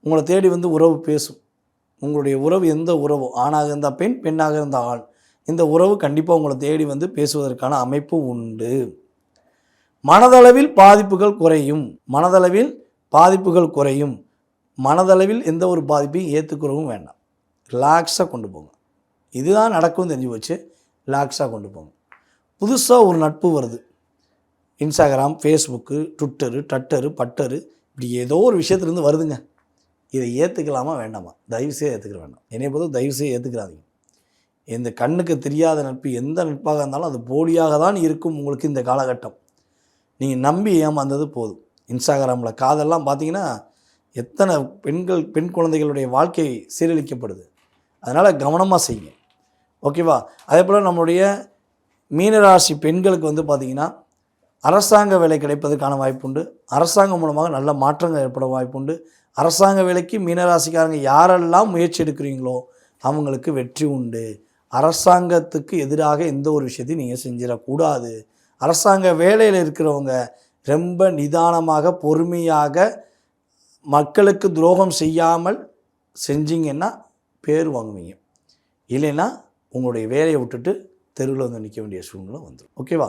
உங்களை தேடி வந்து உறவு பேசும். உங்களுடைய உறவு எந்த உறவோ, ஆணாக இருந்தால் பெண், பெண்ணாக இருந்தால் ஆண், இந்த உறவு கண்டிப்பாக உங்களை தேடி வந்து பேசுவதற்கான அமைப்பு உண்டு. மனதளவில் பாதிப்புகள் குறையும். மனதளவில் பாதிப்புகள் குறையும். மனதளவில் எந்த ஒரு பாதிப்பையும் ஏற்றுக்கிறவும் வேண்டாம். ரிலாக்ஸாக கொண்டு போங்க. இதுதான் நடக்கும் தெரிஞ்சு போச்சு. ரிலாக்ஸாக கொண்டு போங்க. புதுசாக ஒரு நட்பு வருது. இன்ஸ்டாகிராம், ஃபேஸ்புக்கு, ட்விட்டரு, டட்டரு, பட்டரு, இப்படி ஏதோ ஒரு விஷயத்துலேருந்து வருதுங்க. இதை ஏற்றுக்கலாமா வேண்டாமா? தயவுசெய்து ஏற்றுக்கிற வேண்டாம். என்னை பொறுத்த தயவுசெய்து ஏற்றுக்கிறாதீங்க. இந்த கண்ணுக்கு தெரியாத நட்பு எந்த நட்பாக இருந்தாலும் அது போலியாக தான் இருக்கும். உங்களுக்கு இந்த காலகட்டம் நீங்கள் நம்பி ஏமாந்தது போதும். இன்ஸ்டாகிராமில் காதெல்லாம் பார்த்தீங்கன்னா எத்தனை பெண் குழந்தைகளுடைய வாழ்க்கை சீரழிக்கப்படுது. அதனால் கவனமாக செய்யுங்க. ஓகேவா? அதே போல் நம்மளுடைய மீனராசி பெண்களுக்கு வந்து பார்த்திங்கன்னா அரசாங்க வேலை கிடைப்பதற்கான வாய்ப்புண்டு. அரசாங்கம் மூலமாக நல்ல மாற்றங்கள் ஏற்பட வாய்ப்புண்டு. அரசாங்க வேலைக்கு மீனராசிக்காரங்க யாரெல்லாம் முயற்சி எடுக்கிறீங்களோ அவங்களுக்கு வெற்றி உண்டு. அரசாங்கத்துக்கு எதிராக எந்த ஒரு விஷயத்தையும் நீங்கள் செஞ்சிடக்கூடாது. அரசாங்க வேலையில் இருக்கிறவங்க ரொம்ப நிதானமாக பொறுமையாக மக்களுக்கு துரோகம் செய்யாமல் செஞ்சீங்கன்னா பேர் வாங்குவீங்க. இல்லைன்னா உங்களுடைய வேலையை விட்டுட்டு தெருவில் வந்து நிற்க வேண்டிய சூழ்நிலை வந்துடும். ஓகேவா?